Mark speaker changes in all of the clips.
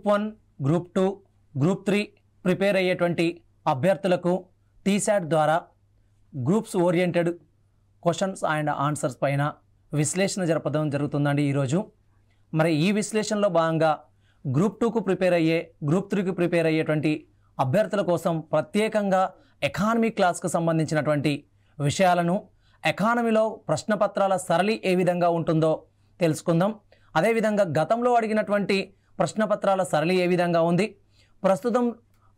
Speaker 1: Group 1, group 2, group 3 prepare అయ్యేటువంటి అభ్యర్థులకు టీశాట్ ద్వారా groups oriented questions and answers పైన విశ్లేషణ జరపడం జరుగుతుందండి ఈరోజు. మరి ఈ విశ్లేషణలో భాగంగా గ్రూప్ 2కు ప్రిపేర్ అయ్యే, గ్రూప్ 3కి ప్రిపేర్ అయ్యేటువంటి అభ్యర్థుల కోసం ప్రత్యేకంగా ఎకానమీ క్లాస్కు సంబంధించినటువంటి విషయాలను, ఎకానమీలో ప్రశ్నపత్రాల సరళి ఏ విధంగా ఉంటుందో తెలుసుకుందాం. అదేవిధంగా గతంలో అడిగినటువంటి ప్రశ్నపత్రాల సరళి ఏ విధంగా ఉంది, ప్రస్తుతం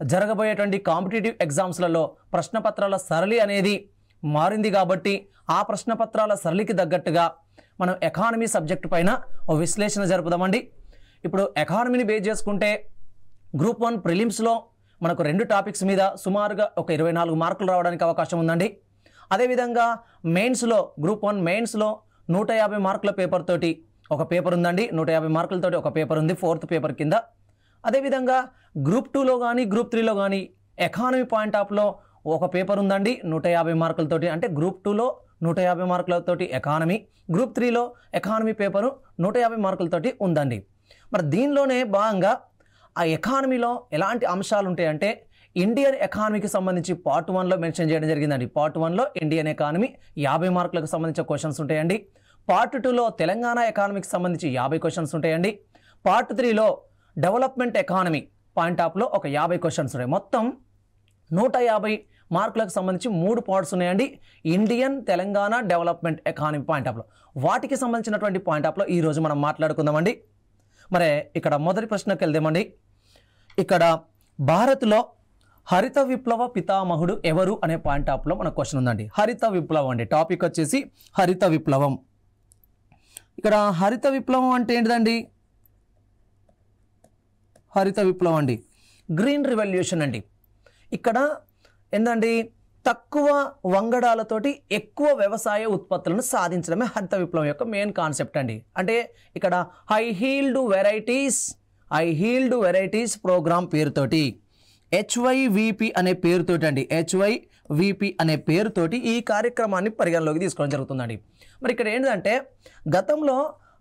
Speaker 1: జరగబోయేటువంటి కాంపిటేటివ్ ఎగ్జామ్స్లలో ప్రశ్నపత్రాల సరళి అనేది మారింది కాబట్టి ఆ ప్రశ్నపత్రాల సరళికి తగ్గట్టుగా మనం ఎకానమీ సబ్జెక్టు పైన ఓ విశ్లేషణ జరుపుదామండి. ఇప్పుడు ఎకానమీని బేస్ చేసుకుంటే గ్రూప్ 1 ప్రిలిమ్స్లో మనకు 2 టాపిక్స్ మీద సుమారుగా ఒక 24 మార్కులు రావడానికి అవకాశం ఉందండి. అదేవిధంగా మెయిన్స్లో గ్రూప్ 1 మెయిన్స్లో 150 మార్కుల పేపర్ తోటి ఒక పేపర్ ఉందండి. 150 మార్కులతోటి ఒక పేపర్ ఉంది 4th పేపర్ కింద. అదేవిధంగా గ్రూప్ 2లో కానీ గ్రూప్ 3లో కానీ ఎకానమీ పాయింట్ ఆఫ్లో ఒక పేపర్ ఉందండి 150 మార్కులతోటి. అంటే గ్రూప్ 2లో 150 మార్కులతోటి ఎకానమీ, గ్రూప్ 3లో ఎకానమీ పేపరు 150 మార్కులతోటి ఉందండి. మరి దీనిలోనే భాగంగా ఆ ఎకానమీలో ఎలాంటి అంశాలు ఉంటాయంటే ఇండియన్ ఎకానమీకి సంబంధించి పార్ట్ 1లో మెన్షన్ చేయడం జరిగిందండి. పార్ట్ 1లో ఇండియన్ ఎకానమీ 50 మార్కులకు సంబంధించిన క్వశ్చన్స్ ఉంటాయండి. పార్ట్ 2లో తెలంగాణ ఎకానమీకి సంబంధించి 50 క్వశ్చన్స్ ఉంటాయండి. పార్ట్ 3లో డెవలప్మెంట్ ఎకానమీ పాయింట్ ఆఫ్లో ఒక 50 క్వశ్చన్స్ ఉన్నాయి. మొత్తం 150 మార్కులకు సంబంధించి 3 పార్ట్స్ ఉన్నాయండి. Indian, Telangana, development economy point ఆఫ్లో వాటికి సంబంధించినటువంటి పాయింట్ ఆఫ్లో ఈరోజు మనం మాట్లాడుకుందామండి. మరి ఇక్కడ మొదటి ప్రశ్నకి వెళ్దామండి. ఇక్కడ భారత్లో హరిత విప్లవ పితామహుడు ఎవరు అనే పాయింట్ ఆఫ్లో మన క్వశ్చన్ ఉందండి. హరిత విప్లవం అండి, టాపిక్ వచ్చేసి హరిత విప్లవం. ఇక్కడ హరిత విప్లవం అంటే ఏంటిదండి? హరిత విప్లవం అండి గ్రీన్ రివల్యూషన్ అండి. ఇక్కడ ఏంటండి, తక్కువ వంగడాలతోటి ఎక్కువ వ్యవసాయ ఉత్పత్తులను సాధించడమే హరిత విప్లవం యొక్క మెయిన్ కాన్సెప్ట్ అండి. అంటే ఇక్కడ హై హీల్డ్ వెరైటీస్ ప్రోగ్రామ్ పేరుతోటి HYVP అనే పేరుతోటి అండి, HYVP అనే పేరుతోటి ఈ కార్యక్రమాన్ని పరిగణలోకి తీసుకోవడం జరుగుతుందండి. మరి ఇక్కడ ఏంటంటే గతంలో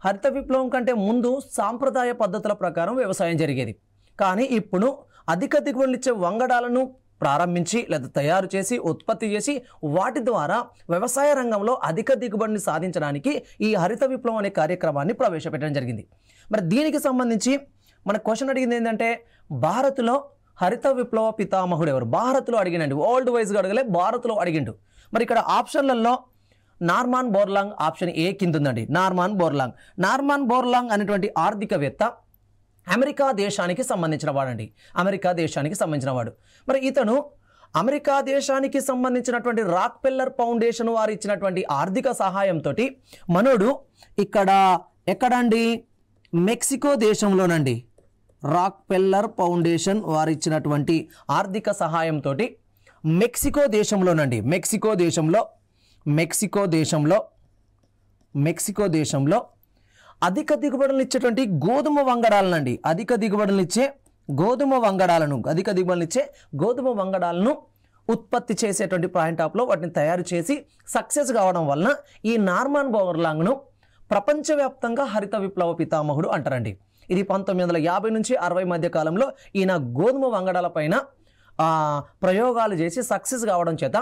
Speaker 1: హరిత విప్లవం కంటే ముందు సాంప్రదాయ పద్ధతుల ప్రకారం వ్యవసాయం జరిగేది. కానీ ఇప్పుడు అధిక దిగుబడులు ఇచ్చే వంగడాలను ప్రారంభించి లేదా తయారు చేసి ఉత్పత్తి చేసి వాటి ద్వారా వ్యవసాయ రంగంలో అధిక దిగుబడిని సాధించడానికి ఈ హరిత విప్లవం అనే కార్యక్రమాన్ని ప్రవేశపెట్టడం జరిగింది. మరి దీనికి సంబంధించి మన క్వశ్చన్ అడిగింది ఏంటంటే భారత్లో హరిత విప్లవ పితామహుడు ఎవరు? భారత్లో అడిగినండి, వరల్డ్ వైజ్గా అడగలే, భారత్లో అడిగిండు. మరి ఇక్కడ ఆప్షన్లలో నార్మన్ బోర్లాంగ్ ఆప్షన్ ఏ కింద ఉందండి. నార్మన్ బోర్లాంగ్ అనేటువంటి ఆర్థికవేత్త అమెరికా దేశానికి సంబంధించిన వాడండి, అమెరికా దేశానికి సంబంధించిన వాడు. మరి ఇతను అమెరికా దేశానికి సంబంధించినటువంటి రాక్ఫెల్లర్ ఫౌండేషన్ వారు ఇచ్చినటువంటి ఆర్థిక సహాయంతో మనోడు ఇక్కడ ఎక్కడండి, మెక్సికో దేశంలోనండి, రాక్ఫెల్లర్ ఫౌండేషన్ వారు ఇచ్చినటువంటి ఆర్థిక సహాయంతో మెక్సికో దేశంలో అధిక దిగుబడులను ఇచ్చేటువంటి గోధుమ వంగడాలను ఉత్పత్తి చేసేటువంటి పాయింట్ ఆఫ్లో వాటిని తయారు చేసి సక్సెస్ కావడం వలన ఈ నార్మన్ బోర్లాంగ్ను ప్రపంచవ్యాప్తంగా హరిత విప్లవ పితామహుడు అంటారండి. ఇది 1950 నుంచి 60 మధ్య కాలంలో ఈయన గోధుమ వంగడాల పైన ప్రయోగాలు చేసి సక్సెస్ కావడం చేత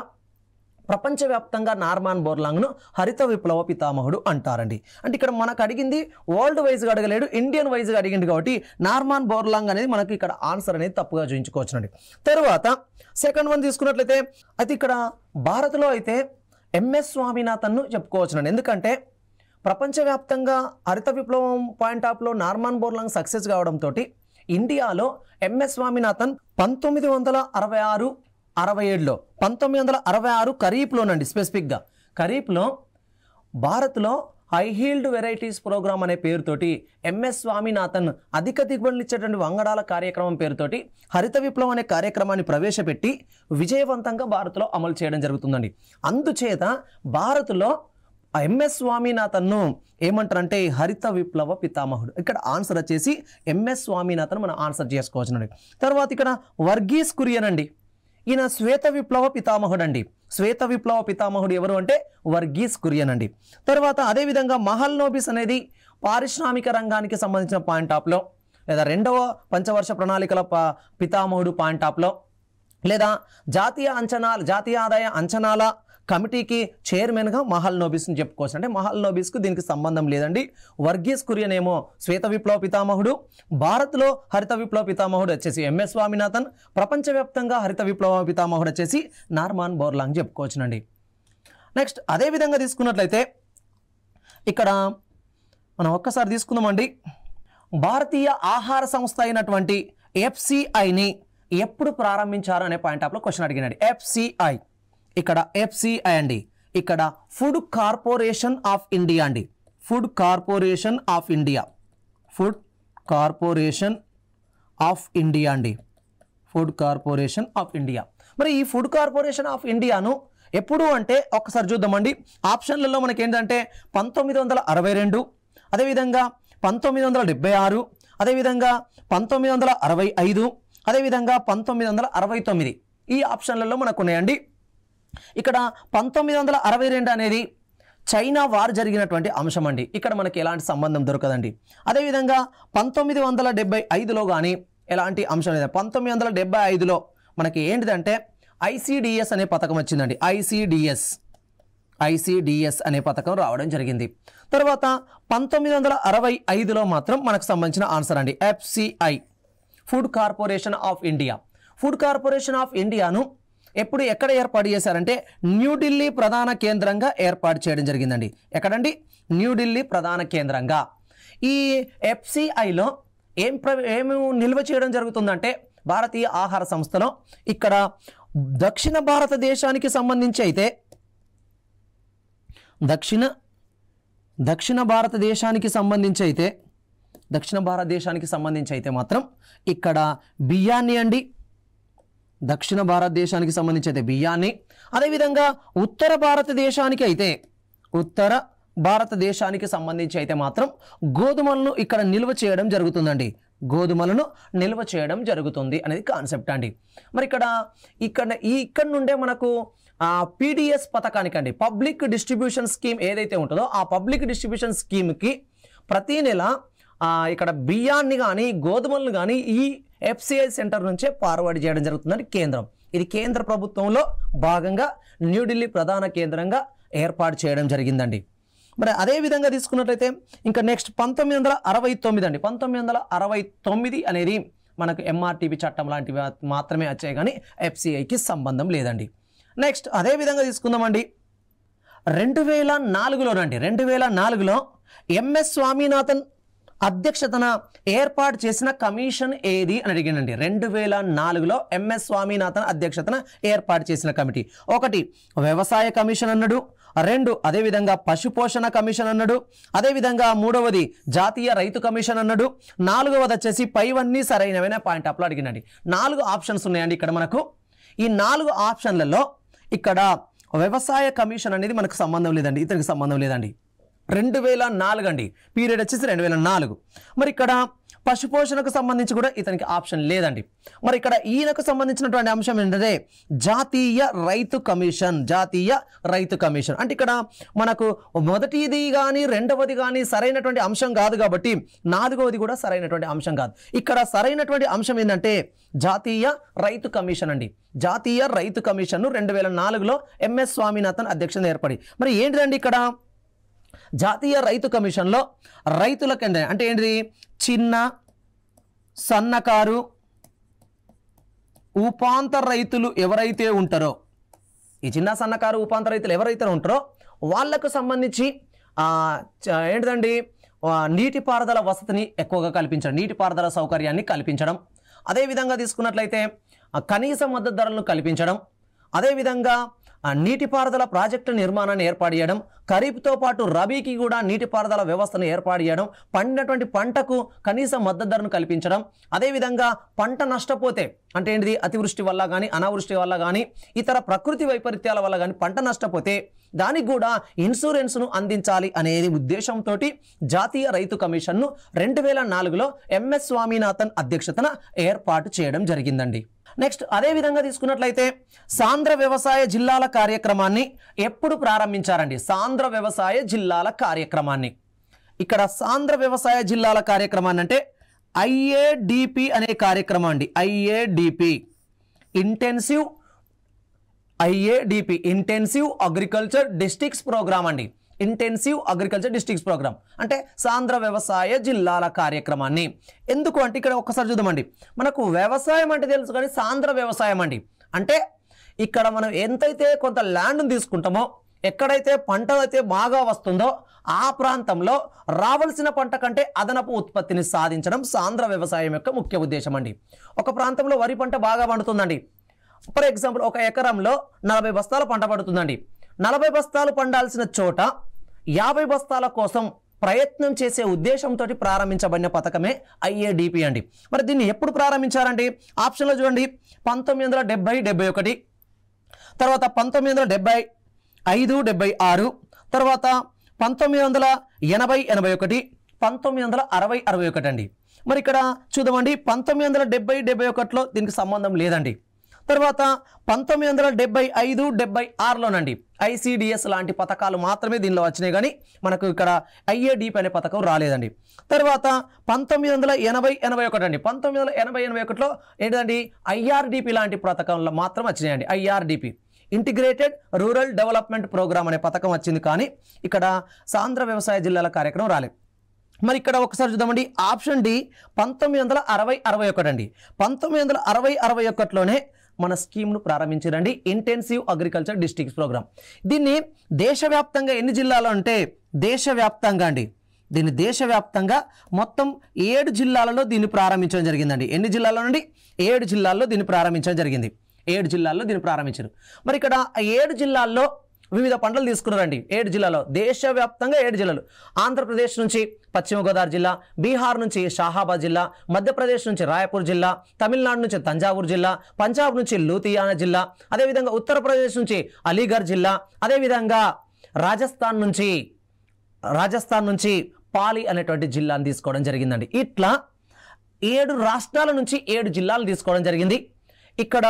Speaker 1: ప్రపంచవ్యాప్తంగా నార్మన్ బోర్లాంగ్ను హరిత విప్లవ పితామహుడు అంటారండి. అంటే ఇక్కడ మనకు అడిగింది వరల్డ్ వైజ్గా అడగలేడు, ఇండియన్ వైజ్గా అడిగింది కాబట్టి నార్మన్ బోర్లాంగ్ అనేది మనకి ఇక్కడ ఆన్సర్ అనేది తప్పుగా చూపించుకోవచ్చునండి. తర్వాత సెకండ్ వన్ తీసుకున్నట్లయితే అయితే ఇక్కడ భారత్లో అయితే MS స్వామినాథన్ను చెప్పుకోవచ్చునండి. ఎందుకంటే ప్రపంచవ్యాప్తంగా హరిత విప్లవం పాయింట్ ఆఫ్లో నార్మన్ బోర్లాంగ్ సక్సెస్ కావడంతో ఇండియాలో MS స్వామినాథన్ 1967లో ఖరీఫ్లోనండి, స్పెసిఫిక్గా ఖరీఫ్లో భారత్లో హై హీల్డ్ వెరైటీస్ ప్రోగ్రామ్ అనే పేరుతోటి MS స్వామినాథన్ అధిక దిగుబడులు ఇచ్చేటువంటి వంగడాల కార్యక్రమం పేరుతోటి హరిత విప్లవం అనే కార్యక్రమాన్ని ప్రవేశపెట్టి విజయవంతంగా భారత్లో అమలు చేయడం జరుగుతుందండి. అందుచేత భారత్లో MS స్వామినాథన్ను ఏమంటారంటే హరిత విప్లవ పితామహుడు. ఇక్కడ ఆన్సర్ వచ్చేసి MS స్వామినాథన్ మనం ఆన్సర్ చేసుకోవచ్చునండి. తర్వాత ఇక్కడ వర్గీస్ కురియన్ అండి, ఈయన శ్వేత విప్లవ పితామహుడు అండి. శ్వేత విప్లవ పితామహుడు ఎవరు అంటే వర్గీస్ కురియన్ అండి. తర్వాత అదేవిధంగా మహల్నోబిస్ అనేది పారిశ్రామిక రంగానికి సంబంధించిన పాయింట్ ఆఫ్లో లేదా రెండవ పంచవర్ష ప్రణాళికల పితామహుడు పాయింట్ ఆఫ్లో, లేదా జాతీయ ఆదాయ అంచనాల కమిటీకి చైర్మన్గా మహల్నోబిస్ని చెప్పుకోవచ్చు. అంటే మహల్నోబిస్కు దీనికి సంబంధం లేదండి. వర్గీస్ కురియన్ ఏమో శ్వేత విప్లవ పితామహుడు, భారత్లో హరిత విప్లవ పితామహుడు వచ్చేసి ఎంఎస్ స్వామినాథన్, ప్రపంచవ్యాప్తంగా హరిత విప్లవ పితామహుడు వచ్చేసి నార్మాన్ బోర్లాంగ్ చెప్పుకోవచ్చునండి. నెక్స్ట్ అదేవిధంగా తీసుకున్నట్లయితే ఇక్కడ మనం ఒక్కసారి తీసుకుందామండి. భారతీయ ఆహార సంస్థ అయినటువంటి FCIని ఎప్పుడు ప్రారంభించారు అనే పాయింట్ ఆఫ్లో క్వశ్చన్ అడిగినాడు. FCI ఇక్కడ FCI అండి, ఇక్కడ ఫుడ్ కార్పొరేషన్ ఆఫ్ ఇండియా అండి. Food corporation of India, food corporation of India అండి, ఫుడ్ కార్పొరేషన్ ఆఫ్ ఇండియా. మరి ఈ ఫుడ్ కార్పొరేషన్ ఆఫ్ ఇండియాను ఎప్పుడు అంటే ఒక్కసారి చూద్దామండి. ఆప్షన్లలో మనకి ఏంటంటే 1962, అదేవిధంగా 1976, అదేవిధంగా 1965, అదేవిధంగా 1969 ఈ ఆప్షన్లలో మనకు ఉన్నాయండి. ఇక్కడ 1962 అనేది చైనా వార్ జరిగినటువంటి అంశం అండి. ఇక్కడ మనకి ఎలాంటి సంబంధం దొరకదండి. అదేవిధంగా 1975లో కానీ ఎలాంటి అంశం లేదు. 1975లో మనకి ఏంటిదంటే ICDS అనే పథకం వచ్చిందండి. ICDS అనే పథకం రావడం జరిగింది. తర్వాత 1965లో మాత్రం మనకు సంబంధించిన ఆన్సర్ అండి FCI, food corporation of India. Food corporation of ఇండియాను ఎక్కడ ఏర్పాటు చేశారంటే న్యూఢిల్లీ ప్రధాన కేంద్రంగా ఏర్పాటు చేయడం జరిగిందండి. ఎక్కడండి? న్యూఢిల్లీ ప్రధాన కేంద్రంగా. ఈ FCIలో ఏమి నిల్వ చేయడం జరుగుతుందంటే భారతీయ ఆహార సంస్థలో ఇక్కడ దక్షిణ భారతదేశానికి సంబంధించి అయితే దక్షిణ భారతదేశానికి సంబంధించి అయితే మాత్రం ఇక్కడ బియ్యాన్ని అండి, దక్షిణ భారతదేశానికి సంబంధించి అయితే బియ్యాన్ని, అదేవిధంగా ఉత్తర భారతదేశానికి సంబంధించి అయితే మాత్రం గోధుమలను ఇక్కడ నిల్వ చేయడం జరుగుతుందండి. గోధుమలను నిల్వ చేయడం జరుగుతుంది అనేది కాన్సెప్ట్ అండి. మరి ఇక్కడ నుండే మనకు PDS పథకానికి అండి, పబ్లిక్ డిస్ట్రిబ్యూషన్ స్కీమ్ ఏదైతే ఉంటుందో ఆ పబ్లిక్ డిస్ట్రిబ్యూషన్ స్కీమ్కి ప్రతి నెల ఇక్కడ బియ్యాన్ని కానీ గోధుమలను కానీ ఈ FCI సెంటర్ నుంచే ఫార్వర్డ్ చేయడం జరుగుతుందండి కేంద్రం. ఇది కేంద్ర ప్రభుత్వంలో భాగంగా న్యూఢిల్లీ ప్రధాన కేంద్రంగా ఏర్పాటు చేయడం జరిగిందండి. మరి అదే విధంగా తీసుకున్నట్లయితే ఇంకా నెక్స్ట్ 1969 అండి. 1969 అనేది మనకు MRTP చట్టం లాంటివి మాత్రమే వచ్చాయి కానీ FCIకి సంబంధం లేదండి. నెక్స్ట్ అదే విధంగా తీసుకుందామండి. 2004లో MS స్వామినాథన్ అధ్యక్షతన ఏర్పాటు చేసిన కమిషన్ ఏది అని అడిగానండి. 2004లో MS స్వామినాథన్ అధ్యక్షతన ఏర్పాటు చేసిన కమిటీ 1 వ్యవసాయ కమిషన్ అన్నాడు, 2 అదేవిధంగా పశుపోషణ కమిషన్ అన్నాడు, అదేవిధంగా 3వది జాతీయ రైతు కమిషన్ అన్నాడు, 4వది వచ్చేసి పైవన్నీ సరైనవైన పాయింట్ ఆఫ్లో అడిగినండి. 4 ఆప్షన్స్ ఉన్నాయండి ఇక్కడ మనకు. ఈ 4 ఆప్షన్లలో ఇక్కడ వ్యవసాయ కమిషన్ అనేది మనకు సంబంధం లేదండి, ఇతనికి సంబంధం లేదండి. 2004 అండి, పీరియడ్ వచ్చేసి 2004. మరి ఇక్కడ పశుపోషణకు సంబంధించి కూడా ఇతనికి ఆప్షన్ లేదండి. మరి ఇక్కడ ఈయనకు సంబంధించినటువంటి అంశం ఏంటంటే జాతీయ రైతు కమిషన్ అంటే ఇక్కడ మనకు మొదటిది కానీ రెండవది కానీ సరైనటువంటి అంశం కాదు కాబట్టి 4వది కూడా సరైనటువంటి అంశం కాదు. ఇక్కడ సరైనటువంటి అంశం ఏంటంటే జాతీయ రైతు కమిషన్ అండి. జాతీయ రైతు కమిషన్ను 2004లో MS స్వామినాథన్ అధ్యక్షతన ఏర్పడి, మరి ఏంటిదండి ఇక్కడ జాతీయ రైతు కమిషన్లో రైతులకు అంటే ఏంటిది, చిన్న సన్నకారు ఉపాంతర రైతులు ఎవరైతే ఉంటారో, ఈ చిన్న సన్నకారు ఉపాంతర రైతులు ఎవరైతే ఉంటారో వాళ్లకు సంబంధించి ఏంటిదండి నీటిపారుదల వసతిని ఎక్కువగా కల్పించడం, నీటిపారుదల సౌకర్యాన్ని కల్పించడం, అదేవిధంగా తీసుకున్నట్లయితే కనీస మద్దతు ధరలను కల్పించడం, అదేవిధంగా నీటిపారుదల ప్రాజెక్టు నిర్మాణాన్ని ఏర్పాటు చేయడం, ఖరీఫ్తో పాటు రబీకి కూడా నీటిపారుదల వ్యవస్థను ఏర్పాటు చేయడం, పండినటువంటి పంటకు కనీస మద్దతు ధరను కల్పించడం, అదేవిధంగా పంట నష్టపోతే అంటే ఏంటిది అతివృష్టి వల్ల కానీ అనావృష్టి వల్ల కానీ ఇతర ప్రకృతి వైపరీత్యాల వల్ల కానీ పంట నష్టపోతే దానికి కూడా ఇన్సూరెన్స్ను అందించాలి అనేది ఉద్దేశంతో జాతీయ రైతు కమిషన్ను 2004లో MS స్వామినాథన్ అధ్యక్షతన ఏర్పాటు చేయడం జరిగిందండి. నెక్స్ట్ అదే విధంగా తీసుకున్నట్లయితే సాంద్ర వ్యవసాయ జిల్లాల కార్యక్రమాన్ని ఎప్పుడు ప్రారంభించారండి? సాంద్ర వ్యవసాయ జిల్లాల కార్యక్రమాన్ని, ఇక్కడ సాంద్ర వ్యవసాయ జిల్లాల కార్యక్రమాన్ని అంటే IADP అనే కార్యక్రమం అండి. IADP intensive agriculture districts programme అండి. ఇంటెన్సివ్ అగ్రికల్చర్ డిస్ట్రిక్ట్స్ ప్రోగ్రామ్ అంటే సాంద్ర వ్యవసాయ జిల్లాల కార్యక్రమాన్ని. ఎందుకు అంటే ఇక్కడ ఒక్కసారి చూద్దామండి. మనకు వ్యవసాయం అంటే తెలుసు కానీ సాంద్ర వ్యవసాయం అండి అంటే ఇక్కడ మనం ఎంతైతే కొంత ల్యాండ్ని తీసుకుంటామో, ఎక్కడైతే పంట అయితే బాగా వస్తుందో ఆ ప్రాంతంలో రావాల్సిన పంట కంటే అదనపు ఉత్పత్తిని సాధించడం సాంద్ర వ్యవసాయం యొక్క ముఖ్య ఉద్దేశం అండి. ఒక ప్రాంతంలో వరి పంట బాగా పండుతుందండి. ఫర్ ఎగ్జాంపుల్ ఒక ఎకరంలో 40 బస్తాల పంట పడుతుందండి. 40 బస్తాలు పండాల్సిన చోట 50 బస్తాల కోసం ప్రయత్నం చేసే ఉద్దేశంతో ప్రారంభించబడిన పథకమే IADP అండి. మరి దీన్ని ఎప్పుడు ప్రారంభించారండి? ఆప్షన్లో చూడండి. 1970-71, తర్వాత 1975-76, తర్వాత 1980-81, 1960-61 అండి. మరి ఇక్కడ చూద్దామండి. 1970-71లో దీనికి సంబంధం లేదండి. తర్వాత 1975-76లోనండి ICDS లాంటి పథకాలు మాత్రమే దీనిలో వచ్చినాయి కానీ మనకు ఇక్కడ IADP అనే పథకం రాలేదండి. తర్వాత 1980-81 అండి. 1980-81లో ఏంటండి IRDP లాంటి పథకంలో మాత్రం వచ్చినాయండి. IRDP integrated rural development programme అనే పథకం వచ్చింది కానీ ఇక్కడ సాంద్ర వ్యవసాయ జిల్లాల కార్యక్రమం రాలేదు. మరి ఇక్కడ ఒకసారి చూద్దామండి. ఆప్షన్ డి 1960-61 అండి. 1960-61లోనే మన స్కీమ్ను ప్రారంభించారండి. Intensive agriculture districts programme. దీన్ని దేశవ్యాప్తంగా ఎన్ని జిల్లాలు అంటే దేశవ్యాప్తంగా అండి. దీన్ని దేశవ్యాప్తంగా మొత్తం 7 జిల్లాలలో దీన్ని ప్రారంభించడం జరిగిందండి. ఎన్ని జిల్లాల్లో నుండి? 7 జిల్లాల్లో దీన్ని ప్రారంభించడం జరిగింది. 7 జిల్లాల్లో దీన్ని ప్రారంభించారు. మరి ఇక్కడ 7 జిల్లాల్లో వివిధ పంటలు తీసుకున్నారండి. 7 జిల్లాలో దేశవ్యాప్తంగా 7 జిల్లాలు. ఆంధ్రప్రదేశ్ నుంచి పశ్చిమ గోదావరి జిల్లా, బీహార్ నుంచి షాహాబాద్ జిల్లా, మధ్యప్రదేశ్ నుంచి రాయపూర్ జిల్లా, తమిళనాడు నుంచి తంజావూరు జిల్లా, పంజాబ్ నుంచి లూధియానా జిల్లా, అదేవిధంగా ఉత్తరప్రదేశ్ నుంచి అలీగఢ్ జిల్లా, అదేవిధంగా రాజస్థాన్ నుంచి పాలి అనేటువంటి జిల్లాను తీసుకోవడం జరిగిందండి. ఇట్లా 7 రాష్ట్రాల నుంచి 7 జిల్లాలు తీసుకోవడం జరిగింది. ఇక్కడ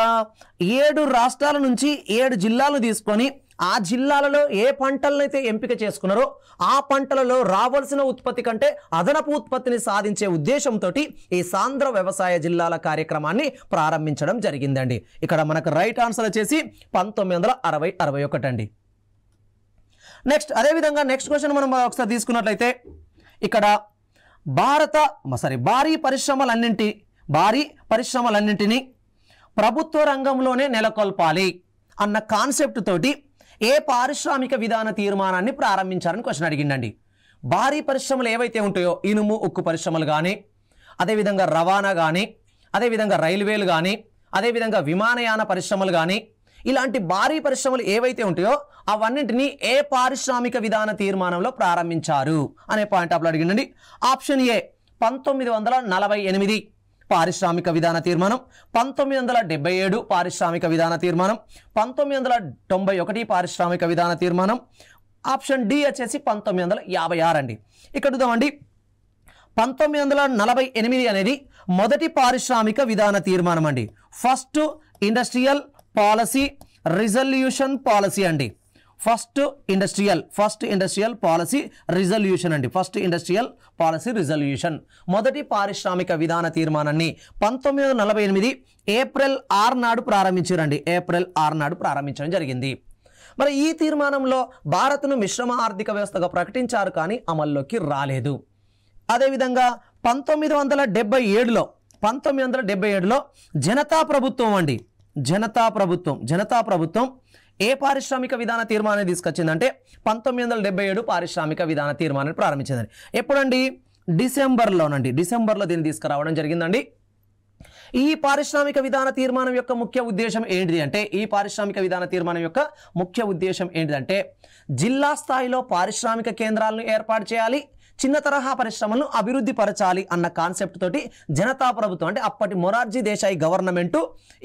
Speaker 1: 7 రాష్ట్రాల నుంచి 7 జిల్లాలు తీసుకొని ఆ జిల్లాలలో ఏ పంటలనైతే ఎంపిక చేసుకున్నారో ఆ పంటలలో రావాల్సిన ఉత్పత్తి కంటే అదనపు ఉత్పత్తిని సాధించే ఉద్దేశంతో ఈ సాంద్ర వ్యవసాయ జిల్లాల కార్యక్రమాన్ని ప్రారంభించడం జరిగిందండి. ఇక్కడ మనకు రైట్ ఆన్సర్ వచ్చేసి 1960-61 అండి. అదేవిధంగా నెక్స్ట్ క్వశ్చన్ మనం ఒకసారి తీసుకున్నట్లయితే ఇక్కడ భారీ పరిశ్రమలన్నింటినీ ప్రభుత్వ రంగంలోనే నెలకొల్పాలి అన్న కాన్సెప్ట్ తోటి ఏ పారిశ్రామిక విధాన తీర్మానాన్ని ప్రారంభించారని క్వశ్చన్ అడిగిండండి. భారీ పరిశ్రమలు ఏవైతే ఉంటాయో ఇనుము ఉక్కు పరిశ్రమలు కానీ, అదేవిధంగా రవాణా కానీ, అదేవిధంగా రైల్వేలు కానీ, అదేవిధంగా విమానయాన పరిశ్రమలు కానీ, ఇలాంటి భారీ పరిశ్రమలు ఏవైతే ఉంటాయో అవన్నింటినీ ఏ పారిశ్రామిక విధాన తీర్మానంలో ప్రారంభించారు అనే పాయింట్ ఆఫ్లో అడిగిండండి. ఆప్షన్ ఏ 1948 పారిశ్రామిక విధాన తీర్మానం, 1977 పారిశ్రామిక విధాన తీర్మానం, 1991 పారిశ్రామిక విధాన తీర్మానం. ఆప్షన్ డి వచ్చేసి 1956 అండి. ఇక్కడ చూద్దామండి. 1948 అనేది మొదటి పారిశ్రామిక విధాన తీర్మానం అండి. First industrial policy resolution policy అండి. ఫస్ట్ ఇండస్ట్రియల్ పాలసీ రిజల్యూషన్ అండి. ఫస్ట్ ఇండస్ట్రియల్ పాలసీ రిజల్యూషన్ మొదటి పారిశ్రామిక విధాన తీర్మానాన్ని 1948 ఏప్రిల్ 6 నాడు ప్రారంభించారండి. ఏప్రిల్ 6 నాడు ప్రారంభించడం జరిగింది. మరి ఈ తీర్మానంలో భారత్ను మిశ్రమ ఆర్థిక వ్యవస్థగా ప్రకటించారు కానీ అమల్లోకి రాలేదు. అదేవిధంగా 1977లో జనతా ప్రభుత్వం ఏ పారిశ్రామిక విధాన తీర్మానాన్ని తీసుకొచ్చిందంటే 1977 పారిశ్రామిక విధాన తీర్మానాన్ని ప్రారంభించిందండి. ఎప్పుడండి? డిసెంబర్లో దీన్ని తీసుకురావడం జరిగిందండి. ఈ పారిశ్రామిక విధాన తీర్మానం యొక్క ముఖ్య ఉద్దేశం ఏంటిది అంటే జిల్లా స్థాయిలో పారిశ్రామిక కేంద్రాలను ఏర్పాటు చేయాలి, చిన్న తరహా పరిశ్రమలను అభివృద్ధి పరచాలి అన్న కాన్సెప్ట్ తోటి జనతా ప్రభుత్వం అంటే అప్పటి మొరార్జీ దేశాయ్ గవర్నమెంట్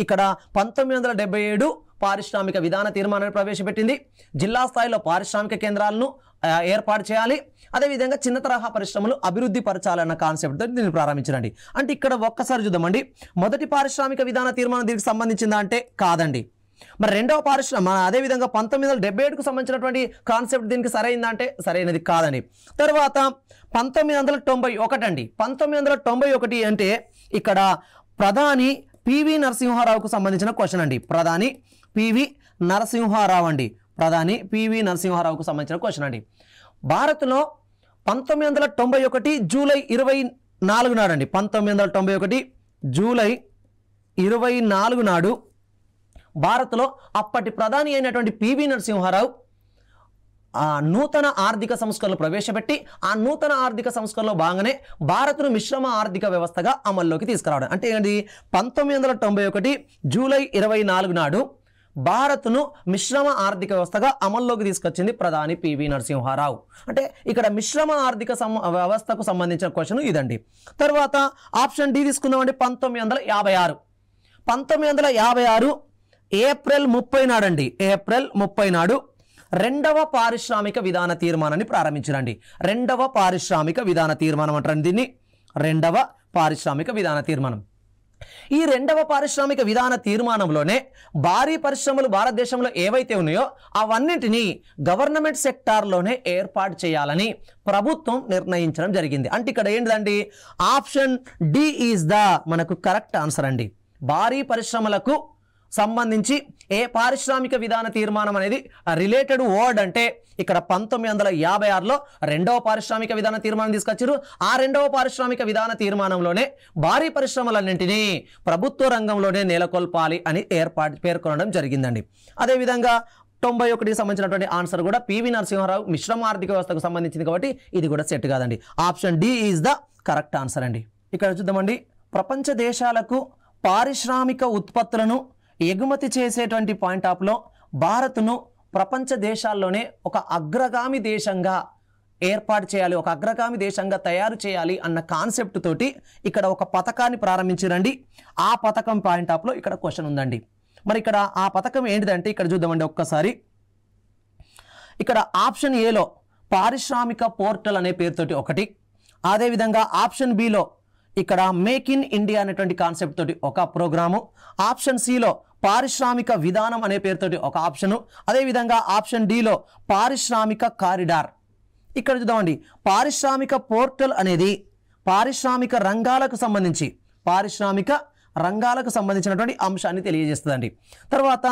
Speaker 1: ఇక్కడ 1977 పారిశ్రామిక విధాన తీర్మానాన్ని ప్రవేశపెట్టింది. జిల్లా స్థాయిలో పారిశ్రామిక కేంద్రాలను ఏర్పాటు చేయాలి, అదేవిధంగా చిన్న తరహా పరిశ్రమలు అభివృద్ధి పరచాలన్న కాన్సెప్ట్తో దీన్ని ప్రారంభించండి. అంటే ఇక్కడ ఒక్కసారి చూద్దామండి. మొదటి పారిశ్రామిక విధాన తీర్మానం దీనికి సంబంధించిందా అంటే కాదండి. మరి రెండవ పారిశ్రామిక అదేవిధంగా 1977కు సంబంధించినటువంటి కాన్సెప్ట్ దీనికి సరైందా అంటే సరైనది కాదండి. తర్వాత 1991 అండి. 1991 అంటే ఇక్కడ ప్రధాని పివి నరసింహారావుకు సంబంధించిన క్వశ్చన్ అండి. ప్రధాని పివి నరసింహారావు అండి. ప్రధాని పివి నరసింహారావుకు సంబంధించిన క్వశ్చన్ అండి. భారత్లో 1991 జూలై 24 నాడు అండి. 1991 జూలై 24 నాడు భారత్లో అప్పటి ప్రధాని అయినటువంటి పివి నరసింహారావు నూతన ఆర్థిక సంస్కరణలు ప్రవేశపెట్టి ఆ నూతన ఆర్థిక సంస్కరణలో భాగంగానే భారత్ను మిశ్రమ ఆర్థిక వ్యవస్థగా అమల్లోకి తీసుకురావడం. అంటే ఏంటి 1991 జూలై 24 నాడు భారత్ను మిశ్రమ ఆర్థిక వ్యవస్థగా అమల్లోకి తీసుకొచ్చింది ప్రధాని పివి నరసింహారావు. అంటే ఇక్కడ మిశ్రమ ఆర్థిక వ్యవస్థకు సంబంధించిన క్వశ్చన్ ఇదండి. తర్వాత ఆప్షన్ డి తీసుకుందామండి. 1956 1956 ఏప్రిల్ 30 నాడండి. ఏప్రిల్ 30 నాడు రెండవ పారిశ్రామిక విధాన తీర్మానాన్ని ప్రారంభించారండి. రెండవ పారిశ్రామిక విధాన తీర్మానం అంటారు దీన్ని. రెండవ పారిశ్రామిక విధాన తీర్మానం. ఈ రెండవ పారిశ్రామిక విధాన తీర్మానంలోనే భారీ పరిశ్రమలు భారతదేశంలో ఏవైతే ఉన్నాయో అవన్నింటినీ గవర్నమెంట్ సెక్టార్లోనే ఏర్పాటు చేయాలని ప్రభుత్వం నిర్ణయించడం జరిగింది. అంటే ఇక్కడ ఏంటిదండి ఆప్షన్ డి ఈజ్ ద మనకు కరెక్ట్ ఆన్సర్ అండి. భారీ పరిశ్రమలకు సంబంధించి ఏ పారిశ్రామిక విధాన తీర్మానం అనేది రిలేటెడ్ వర్డ్ అంటే ఇక్కడ 1956లో రెండవ పారిశ్రామిక విధాన తీర్మానం తీసుకొచ్చారు. ఆ రెండవ పారిశ్రామిక విధాన తీర్మానంలోనే భారీ పరిశ్రమలన్నింటినీ ప్రభుత్వ రంగంలోనే నెలకొల్పాలి అని పేర్కొనడం జరిగిందండి. అదేవిధంగా 91కి సంబంధించినటువంటి ఆన్సర్ కూడా పివి నరసింహారావు మిశ్రమ ఆర్థిక వ్యవస్థకు సంబంధించింది కాబట్టి ఇది కూడా సెట్ కాదండి. Option D is the correct answer అండి. ఇక్కడ చూద్దామండి. ప్రపంచ దేశాలకు పారిశ్రామిక ఉత్పత్తులను ఎగుమతి చేసేటువంటి పాయింట్ ఆఫ్లో భారత్ను ప్రపంచ దేశాల్లోనే ఒక అగ్రగామి దేశంగా ఏర్పాటు చేయాలి, ఒక అగ్రగామి దేశంగా తయారు చేయాలి అన్న కాన్సెప్ట్ తోటి ఇక్కడ ఒక పథకాన్ని ప్రారంభించారండి. ఆ పథకం పాయింట్ ఆఫ్లో ఇక్కడ క్వశ్చన్ ఉందండి. మరి ఇక్కడ ఆ పథకం ఏంటిదంటే ఇక్కడ చూద్దామండి ఒక్కసారి. ఇక్కడ ఆప్షన్ ఏలో పారిశ్రామిక పోర్టల్ అనే పేరుతోటి ఒకటి, అదేవిధంగా ఆప్షన్ బిలో ఇక్కడ మేక్ ఇన్ ఇండియా అనేటువంటి కాన్సెప్ట్ తోటి ఒక ప్రోగ్రాము, ఆప్షన్ సిలో పారిశ్రామిక విధానం అనే పేరుతోటి ఒక ఆప్షను, అదేవిధంగా ఆప్షన్ డిలో పారిశ్రామిక కారిడార్. ఇక్కడ చూద్దామండి. పారిశ్రామిక పోర్టల్ అనేది పారిశ్రామిక రంగాలకు సంబంధించినటువంటి అంశాన్ని తెలియజేస్తుందండి. తర్వాత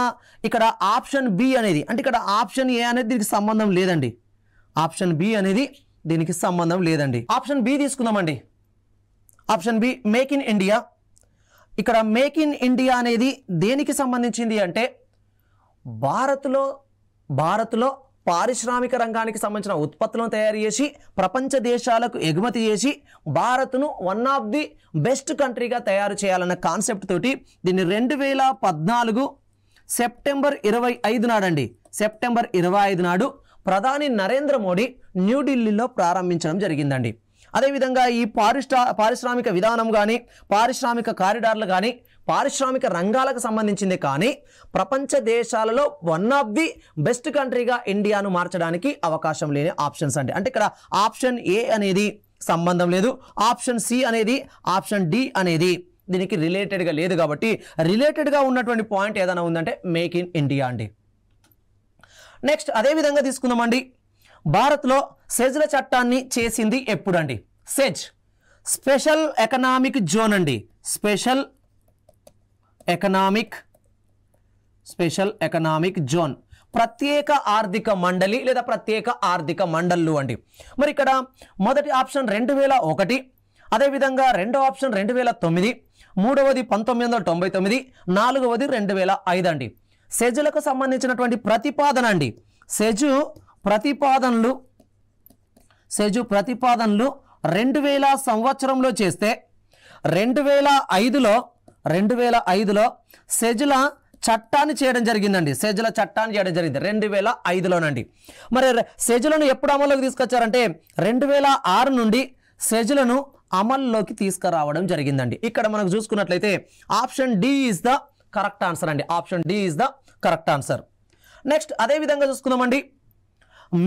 Speaker 1: ఇక్కడ ఆప్షన్ బి అనేది అంటే ఇక్కడ ఆప్షన్ ఏ అనేది దీనికి సంబంధం లేదండి. ఆప్షన్ బి అనేది దీనికి సంబంధం లేదండి. ఆప్షన్ బి తీసుకుందామండి. Option B make in India. ఇక్కడ మేక్ ఇన్ ఇండియా అనేది దేనికి సంబంధించింది అంటే భారత్లో పారిశ్రామిక రంగానికి సంబంధించిన ఉత్పత్తులను తయారు చేసి ప్రపంచ దేశాలకు ఎగుమతి చేసి భారత్ను వన్ ఆఫ్ ది బెస్ట్ కంట్రీగా తయారు చేయాలన్న కాన్సెప్ట్ తోటి దీన్ని 2014 సెప్టెంబర్ 25 నాడండి. సెప్టెంబర్ 25 నాడు ప్రధాని నరేంద్ర మోడీ న్యూఢిల్లీలో ప్రారంభించడం జరిగిందండి. అదేవిధంగా ఈ పారిశ్రామిక విధానం కానీ పారిశ్రామిక కారిడార్లు కానీ పారిశ్రామిక రంగాలకు సంబంధించింది కానీ ప్రపంచ దేశాలలో వన్ ఆఫ్ ది బెస్ట్ కంట్రీగా ఇండియాను మార్చడానికి అవకాశం లేని ఆప్షన్స్ అండి. అంటే ఇక్కడ ఆప్షన్ ఏ అనేది సంబంధం లేదు, ఆప్షన్ సి అనేది ఆప్షన్ డి అనేది దీనికి రిలేటెడ్గా లేదు. కాబట్టి రిలేటెడ్గా ఉన్నటువంటి పాయింట్ ఏదైనా ఉందంటే మేక్ ఇన్ ఇండియా అండి. నెక్స్ట్ అదేవిధంగా తీసుకుందామండి. భారత్లో సెజ్ల చట్టాన్ని చేసింది ఎప్పుడండి? సెజ్ స్పెషల్ ఎకనామిక్ జోన్ అండి. స్పెషల్ ఎకనామిక్ జోన్ ప్రత్యేక ఆర్థిక మండలి లేదా ప్రత్యేక ఆర్థిక మండళ్ళు అండి. మరి ఇక్కడ మొదటి ఆప్షన్ 2001, అదేవిధంగా రెండో ఆప్షన్ 2009, మూడవది 1999, నాలుగవది 2005 అండి. సెజ్లకు సంబంధించినటువంటి ప్రతిపాదన అండి. సెజు ప్రతిపాదనలు 2000 సంవత్సరంలో చేస్తే 2005లో సెజ్ల చట్టాన్ని చేయడం జరిగిందండి. సెజ్ల చట్టాన్ని చేయడం జరిగింది 2005లోనండి. మరి సెజ్లను ఎప్పుడు అమల్లోకి తీసుకొచ్చారంటే 2006 నుండి సెజ్లను అమల్లోకి తీసుకురావడం జరిగిందండి. ఇక్కడ మనకు చూసుకున్నట్లయితే option D is the correct answer అండి. Option D is the correct answer. Next అదేవిధంగా చూసుకుందామండి.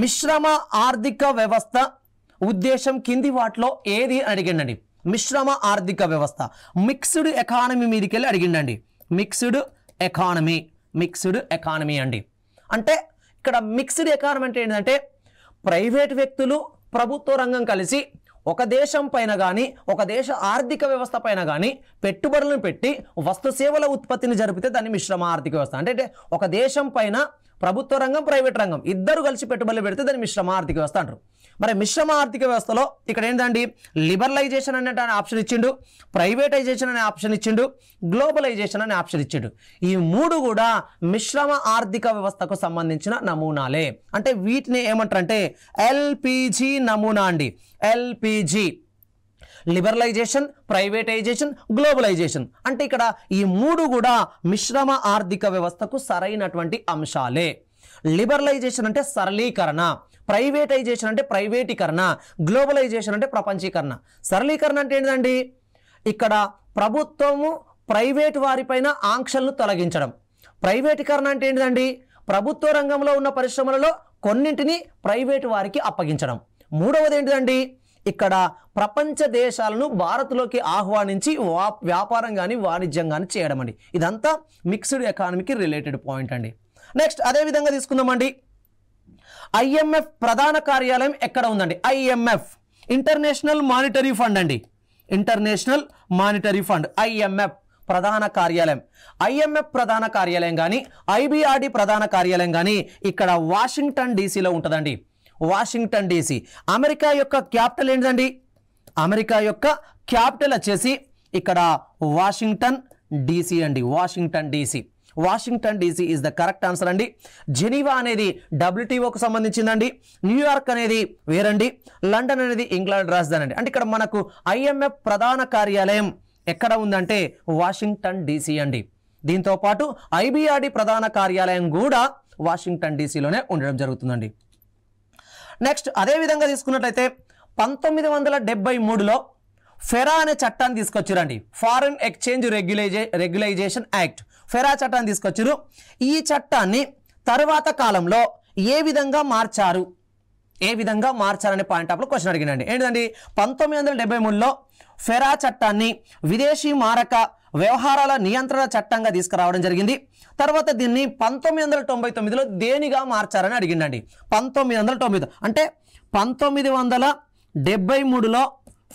Speaker 1: మిశ్రమ ఆర్థిక వ్యవస్థ ఉద్దేశం కింది వాటిలో ఏది అడిగిండండి? మిశ్రమ ఆర్థిక వ్యవస్థ మిక్స్డ్ ఎకానమీ మీదకి వెళ్ళి అడిగిండండి. మిక్స్డ్ ఎకానమీ మిక్స్డ్ ఎకానమీ అండి. అంటే ఇక్కడ మిక్స్డ్ ఎకానమీ అంటే ఏంటంటే ప్రైవేట్ వ్యక్తులు ప్రభుత్వ రంగం కలిసి ఒక దేశం పైన కానీ ఒక దేశ ఆర్థిక వ్యవస్థ పైన కానీ పెట్టుబడులను పెట్టి వస్తు సేవల ఉత్పత్తిని జరిపితే దాన్ని మిశ్రమ ఆర్థిక వ్యవస్థ అంటే ఒక దేశం పైన ప్రభుత్వ రంగం ప్రైవేట్ రంగం ఇద్దరు కలిసి పెట్టుబడులు పెడితే దాన్ని మిశ్రమ ఆర్థిక వ్యవస్థ అంటారు. మరి మిశ్రమ ఆర్థిక వ్యవస్థలో ఇక్కడ ఏంటండి లిబరలైజేషన్ అనే ఆప్షన్ ఇచ్చిండు, ప్రైవేటైజేషన్ అనే ఆప్షన్ ఇచ్చిండు, గ్లోబలైజేషన్ అనే ఆప్షన్ ఇచ్చిండు. ఈ మూడు కూడా మిశ్రమ ఆర్థిక వ్యవస్థకు సంబంధించిన నమూనాలే. అంటే వీటిని ఏమంటారంటే ఎల్పిజి నమూనా అండి. ఎల్పిజి లిబరలైజేషన్, ప్రైవేటైజేషన్, గ్లోబలైజేషన్ అంటే ఇక్కడ ఈ మూడు కూడా మిశ్రమ ఆర్థిక వ్యవస్థకు సరైనటువంటి అంశాలే. లిబరలైజేషన్ అంటే సరళీకరణ, ప్రైవేటైజేషన్ అంటే ప్రైవేటీకరణ, గ్లోబలైజేషన్ అంటే ప్రపంచీకరణ. సరళీకరణ అంటే ఏంటండి ఇక్కడ ప్రభుత్వము ప్రైవేట్ వారిపైన ఆంక్షలను తొలగించడం. ప్రైవేటీకరణ అంటే ఏంటండి ప్రభుత్వ రంగంలో ఉన్న పరిశ్రమలలో కొన్నింటిని ప్రైవేట్ వారికి అప్పగించడం. మూడవది ఏంటిదండి ఇక్కడ ప్రపంచ దేశాలను భారత్లోకి ఆహ్వానించి వ్యాపారం కానీ వాణిజ్యం కానీ చేయడం అండి. ఇదంతా మిక్స్డ్ ఎకానమీకి రిలేటెడ్ పాయింట్ అండి. నెక్స్ట్ అదేవిధంగా తీసుకుందామండి ఐఎంఎఫ్ ప్రధాన కార్యాలయం ఎక్కడ ఉందండి? ఐఎంఎఫ్ ఇంటర్నేషనల్ మానిటరీ ఫండ్ అండి. ఇంటర్నేషనల్ మానిటరీ ఫండ్ ఐఎంఎఫ్ ప్రధాన కార్యాలయం. ఐఎంఎఫ్ ప్రధాన కార్యాలయం కానీ ఐబిఆర్డి ప్రధాన కార్యాలయం కానీ ఇక్కడ వాషింగ్టన్ డీసీలో ఉంటుందండి. Washington DC. అమెరికా యొక్క క్యాపిటల్ ఏంటండి? అమెరికా యొక్క క్యాపిటల్ వచ్చేసి ఇక్కడ వాషింగ్టన్ డీసీ అండి. Washington DC. Washington DC is the correct answer అండి. జెనీవా అనేది WTOకు సంబంధించిందండి. న్యూయార్క్ అనేది వేరండి. లండన్ అనేది ఇంగ్లాండ్ రాజధాని అండి. అంటే ఇక్కడ మనకు ఐఎంఎఫ్ ప్రధాన కార్యాలయం ఎక్కడ ఉందంటే వాషింగ్టన్ డీసీ అండి. దీంతో పాటు ఐబిఆర్డి ప్రధాన కార్యాలయం కూడా వాషింగ్టన్ డీసీలోనే ఉండడం జరుగుతుందండి. నెక్స్ట్ అదేవిధంగా తీసుకున్నట్లయితే 1973లో ఫెరా అనే చట్టాన్ని తీసుకొచ్చారండి. Foreign exchange regularisation act. FERA చట్టాన్ని తీసుకొచ్చారు. ఈ చట్టాన్ని తర్వాత కాలంలో ఏ విధంగా మార్చారనే పాయింట్ ఆఫ్లో క్వశ్చన్ అడిగినండి. ఏంటండి 1973లో ఫెరా చట్టాన్ని విదేశీ మారక వ్యవహారాల నియంత్రణ చట్టంగా తీసుకురావడం జరిగింది. తర్వాత దీన్ని 1999లో దేనిగా మార్చారని అడిగిండండి. 1990 అంటే 1973లో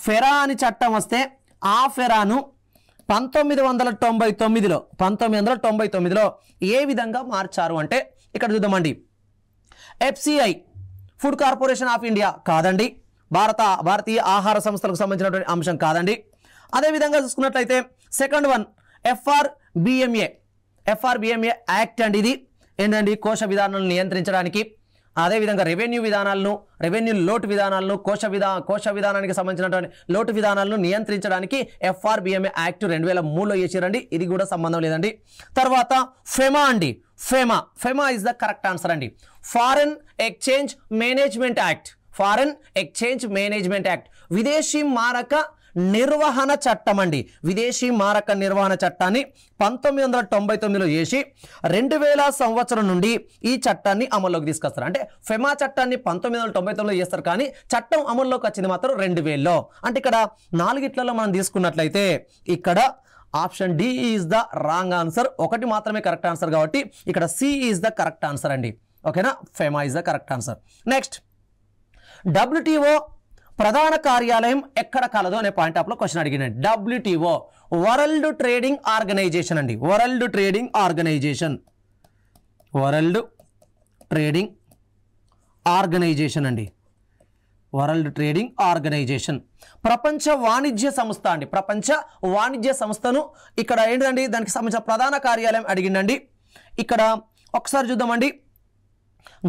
Speaker 1: ఫెరా అని చట్టం వస్తే ఆ ఫెరాను 1999లో ఏ విధంగా మార్చారు అంటే ఇక్కడ చూద్దామండి. FCI food corporation of India కాదండి. భారతీయ ఆహార సంస్థలకు సంబంధించినటువంటి అంశం కాదండి. అదేవిధంగా చూసుకున్నట్లయితే సెకండ్ వన్ FRBMA యాక్ట్ అండి. ఇది ఏంటండి కోశ విధానాలను నియంత్రించడానికి, అదేవిధంగా రెవెన్యూ లోటు విధానాలను కోశ విధానానికి సంబంధించినటువంటి లోటు విధానాలను నియంత్రించడానికి FRBMA యాక్ట్ 2003లో చేశారండి. ఇది కూడా సంబంధం లేదండి. తర్వాత ఫెమా అండి. FEMA is the correct answer అండి. ఫారెన్ ఎక్స్చేంజ్ మేనేజ్మెంట్ యాక్ట్ విదేశీ మారక నిర్వహణ చట్టం అండి. విదేశీ మారక నిర్వహణ చట్టాన్ని 1999లో చేసి 2000 సంవత్సరం నుండి ఈ చట్టాన్ని అమల్లోకి తీసుకొస్తారు. అంటే ఫెమా చట్టాన్ని 1999లో చేస్తారు, కానీ చట్టం అమల్లోకి వచ్చింది మాత్రం 2000లో. అంటే ఇక్కడ 4 మనం తీసుకున్నట్లయితే ఇక్కడ option D is the wrong answer. ఒకటి మాత్రమే కరెక్ట్ ఆన్సర్ కాబట్టి ఇక్కడ C is the correct answer అండి. ఓకేనా, FEMA is the correct answer. Next WTO ప్రధాన కార్యాలయం ఎక్కడ కలదు అనే పాయింట్ ఆఫ్ లో క్వశ్చన్ అడిగినండి. WTO వరల్డ్ ట్రేడింగ్ ఆర్గనైజేషన్ అండి. వరల్డ్ ట్రేడింగ్ ఆర్గనైజేషన్ ప్రపంచ వాణిజ్య సంస్థ అండి. ప్రపంచ వాణిజ్య సంస్థను ఇక్కడ ఏంటండి దానికి సంబంధించిన ప్రధాన కార్యాలయం అడిగిండండి. ఇక్కడ ఒకసారి చూద్దామండి.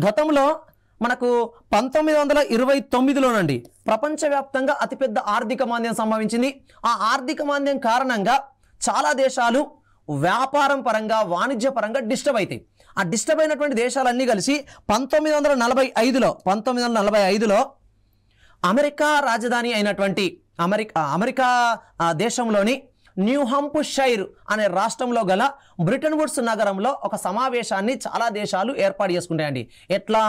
Speaker 1: గతంలో మనకు 1929లోనండి ప్రపంచవ్యాప్తంగా అతిపెద్ద ఆర్థిక మాంద్యం సంభవించింది. ఆ ఆర్థిక మాంద్యం కారణంగా చాలా దేశాలు వ్యాపారం పరంగా వాణిజ్య పరంగా డిస్టర్బ్ అవుతాయి. ఆ డిస్టర్బ్ అయినటువంటి దేశాలన్నీ కలిసి 1945లో అమెరికా రాజధాని అయినటువంటి అమెరికా దేశంలోని న్యూ హాంప్షైర్ అనే రాష్ట్రంలో గల బ్రిటన్ వుడ్స్ నగరంలో ఒక సమావేశాన్ని చాలా దేశాలు ఏర్పాటు చేసుకుంటాయండి. ఎట్లా?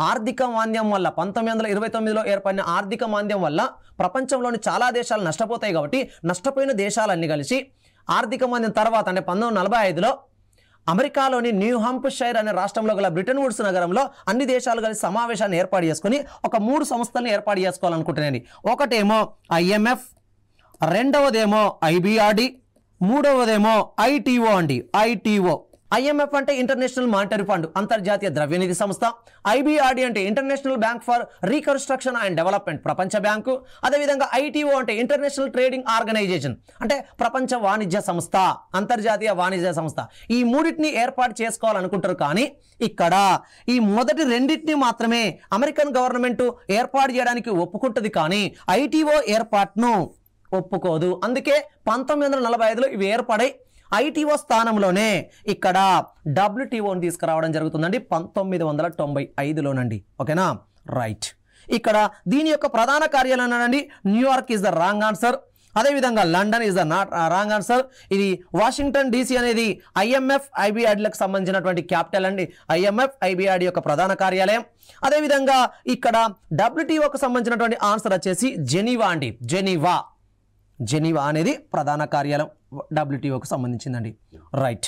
Speaker 1: ఆర్థిక మాంద్యం వల్ల 1929లో ఏర్పడిన ఆర్థిక మాంద్యం వల్ల ప్రపంచంలోని చాలా దేశాలు నష్టపోతాయి. కాబట్టి నష్టపోయిన దేశాలన్నీ కలిసి ఆర్థిక మాంద్యం తర్వాత అంటే 1945లో అమెరికాలోని న్యూ హాంప్షైర్ అనే రాష్ట్రంలో గల బ్రిటన్ వుడ్స్ నగరంలో అన్ని దేశాలు కలిసి సమావేశాన్ని ఏర్పాటు చేసుకుని ఒక 3 సంస్థలను ఏర్పాటు చేసుకోవాలనుకుంటున్నాను. ఒకటేమో IMF, రెండవదేమో IBRD, మూడవదేమో ITO అండి. IMF అంటే ఇంటర్నేషనల్ మానిటరీ ఫండ్, అంతర్జాతీయ ద్రవ్యనిధి సంస్థ. IBRD అంటే international bank for reconstruction and development, ప్రపంచ బ్యాంకు. అదేవిధంగా ITO అంటే ఇంటర్నేషనల్ ట్రేడింగ్ ఆర్గనైజేషన్, అంటే ప్రపంచ వాణిజ్య సంస్థ, అంతర్జాతీయ వాణిజ్య సంస్థ. ఈ మూడింటిని ఏర్పాటు చేసుకోవాలనుకుంటారు. కానీ ఇక్కడ ఈ మొదటి రెండింటిని మాత్రమే అమెరికన్ గవర్నమెంట్ ఏర్పాటు చేయడానికి ఒప్పుకుంటుంది, కానీ ITO ఏర్పాటును ఒప్పుకోదు. అందుకే 1945లో ఇవి ఏర్పడాయి. ITO స్థానంలోనే ఇక్కడ WTOని తీసుకురావడం జరుగుతుందండి 1995లోనండి. ఓకేనా, రైట్. ఇక్కడ దీని యొక్క ప్రధాన కార్యాలయం అండి New York is the wrong answer. అదేవిధంగా London is the not wrong answer. ఇది వాషింగ్టన్ DC అనేది IMF IBRDలకు సంబంధించినటువంటి క్యాపిటల్ అండి. IMF IBRD యొక్క ప్రధాన కార్యాలయం. అదేవిధంగా ఇక్కడ WTOకు సంబంధించినటువంటి ఆన్సర్ వచ్చేసి జెనీవా అండి. జెనీవా అనేది ప్రధాన కార్యాలయం WTOకు సంబంధించిందండి. రైట్.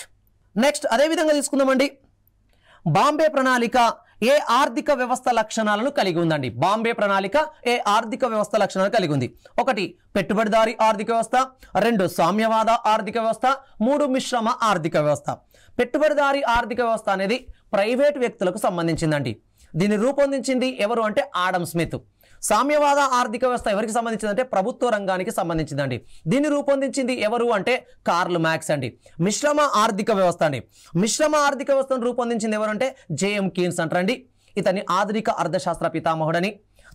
Speaker 1: నెక్స్ట్ అదేవిధంగా తీసుకుందామండి, బాంబే ప్రణాళిక ఏ ఆర్థిక వ్యవస్థ లక్షణాలను కలిగి ఉందండి? బాంబే ప్రణాళిక ఏ ఆర్థిక వ్యవస్థ లక్షణాలు కలిగి ఉంది? 1 పెట్టుబడిదారీ ఆర్థిక వ్యవస్థ, 2 సామ్యవాద ఆర్థిక వ్యవస్థ, 3 మిశ్రమ ఆర్థిక వ్యవస్థ. పెట్టుబడిదారీ ఆర్థిక వ్యవస్థ అనేది ప్రైవేట్ వ్యక్తులకు సంబంధించిందండి. దీన్ని రూపొందించింది ఎవరు అంటే ఆడమ్ స్మిత్. సామ్యవాద ఆర్థిక వ్యవస్థ ఎవరికి సంబంధించిందంటే ప్రభుత్వ రంగానికి సంబంధించిందండి. దీన్ని రూపొందించింది ఎవరు అంటే కార్ల్ మార్క్స్ అండి. మిశ్రమ ఆర్థిక వ్యవస్థ అండి. మిశ్రమ ఆర్థిక వ్యవస్థను రూపొందించింది ఎవరు అంటే JM కీన్స్ అంటారండి. ఇతన్ని ఆధునిక అర్థశాస్త్ర పితామహుడని.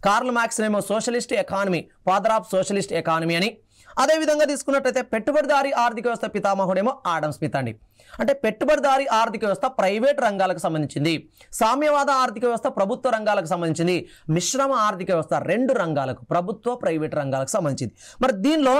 Speaker 1: కార్ల్ మార్క్స్ ఏమో socialist economy, father of socialist economy అని. అదేవిధంగా తీసుకున్నట్లయితే పెట్టుబడిదారీ ఆర్థిక వ్యవస్థ పితామహుడేమో ఆడమ్ స్మిత్ అండి. అంటే పెట్టుబడిదారీ ఆర్థిక వ్యవస్థ ప్రైవేట్ రంగాలకు సంబంధించింది, సామ్యవాద ఆర్థిక వ్యవస్థ ప్రభుత్వ రంగాలకు సంబంధించింది, మిశ్రమ ఆర్థిక వ్యవస్థ 2 రంగాలకు, ప్రభుత్వ ప్రైవేట్ రంగాలకు సంబంధించింది. మరి దీనిలో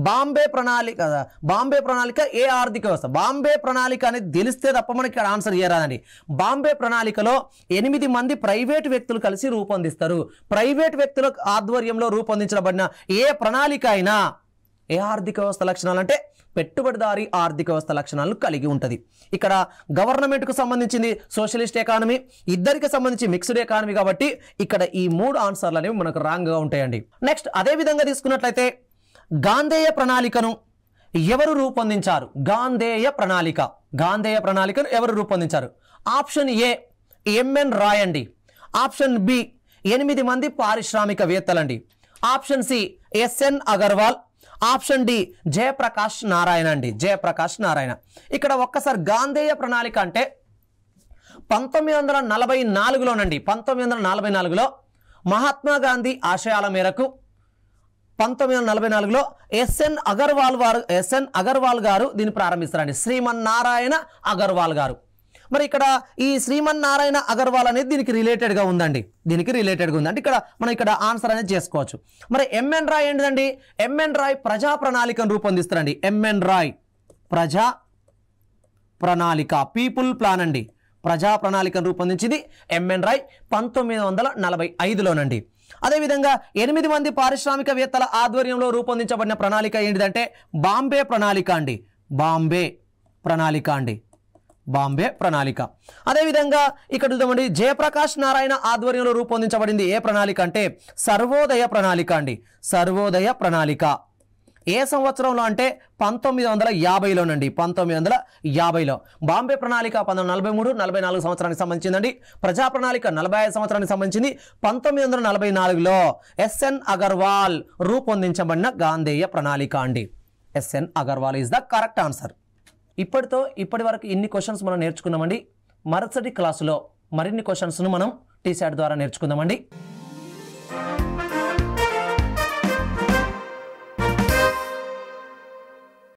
Speaker 1: బాంబే ప్రణాళిక ఏ ఆర్థిక వ్యవస్థ? బాంబే ప్రణాళిక అనేది తెలిస్తే తప్ప మనకి ఇక్కడ ఆన్సర్ చేయరాదండి. బాంబే ప్రణాళికలో 8 మంది ప్రైవేట్ వ్యక్తులు కలిసి రూపొందిస్తారు. ప్రైవేట్ వ్యక్తుల ఆధ్వర్యంలో రూపొందించబడిన ఏ ప్రణాళిక అయినా ఏ ఆర్థిక వ్యవస్థ లక్షణాలు అంటే పెట్టుబడిదారీ ఆర్థిక వ్యవస్థ లక్షణాలను కలిగి ఉంటుంది. ఇక్కడ గవర్నమెంట్కు సంబంధించింది సోషలిస్ట్ ఎకానమీ, ఇద్దరికి సంబంధించి మిక్స్డ్ ఎకానమీ. కాబట్టి ఇక్కడ ఈ 3 ఆన్సర్లు అనేవి మనకు రాంగ్గా ఉంటాయండి. నెక్స్ట్ అదేవిధంగా తీసుకున్నట్లయితే గాంధేయ ప్రణాళికను ఎవరు రూపొందించారు? గాంధేయ ప్రణాళికను ఎవరు రూపొందించారు? ఆప్షన్ A MN రాయ్ అండి. ఆప్షన్ B 8 మంది పారిశ్రామికవేత్తలండి. Option C SN Agarwal. Option D Jayaprakash Narayan అండి. ఇక్కడ ఒక్కసారి గాంధేయ ప్రణాళిక అంటే 1944లోనండి. 1944లో మహాత్మా గాంధీ ఆశయాల మేరకు 1944లో SN అగర్వాల్ గారు దీన్ని ప్రారంభిస్తారండి. శ్రీమన్నారాయణ అగర్వాల్ గారు. మరి ఇక్కడ ఈ శ్రీమన్నారాయణ అగర్వాల్ అనేది దీనికి రిలేటెడ్గా ఉందండి. అంటే ఇక్కడ ఆన్సర్ అనేది చేసుకోవచ్చు. మరి MN రాయ్ ఏంటిదండి? MN రాయ్ ప్రజా ప్రణాళికను రూపొందిస్తారండి. MN రాయ్ ప్రజా ప్రణాళిక, పీపుల్ ప్లాన్ అండి. ప్రజా ప్రణాళికను రూపొందించింది MN రాయ్ 1945లోనండి. అదేవిధంగా 8 మంది పారిశ్రామికవేత్తల ఆధ్వర్యంలో రూపొందించబడిన ప్రణాళిక ఏంటిదంటే బాంబే ప్రణాళిక. అదేవిధంగా ఇక్కడ చూద్దామండి, జయప్రకాష్ నారాయణ ఆధ్వర్యంలో రూపొందించబడింది ఏ ప్రణాళిక అంటే సర్వోదయ ప్రణాళిక. ఏ సంవత్సరంలో అంటే 1950లోనండి. 1950లో. బాంబే ప్రణాళిక 1943-44 సంవత్సరానికి సంబంధించిందండి. ప్రజా ప్రణాళిక 45 సంవత్సరానికి సంబంధించింది. 1944లో SN అగర్వాల్ రూపొందించబడిన గాంధేయ ప్రణాళిక అండి. SN Agarwal is the correct answer. ఇప్పటి వరకు ఇన్ని క్వశ్చన్స్ మనం నేర్చుకున్నామండి. మరుసటి క్లాసులో మరిన్ని క్వశ్చన్స్ను మనం TSAT ద్వారా నేర్చుకుందామండి.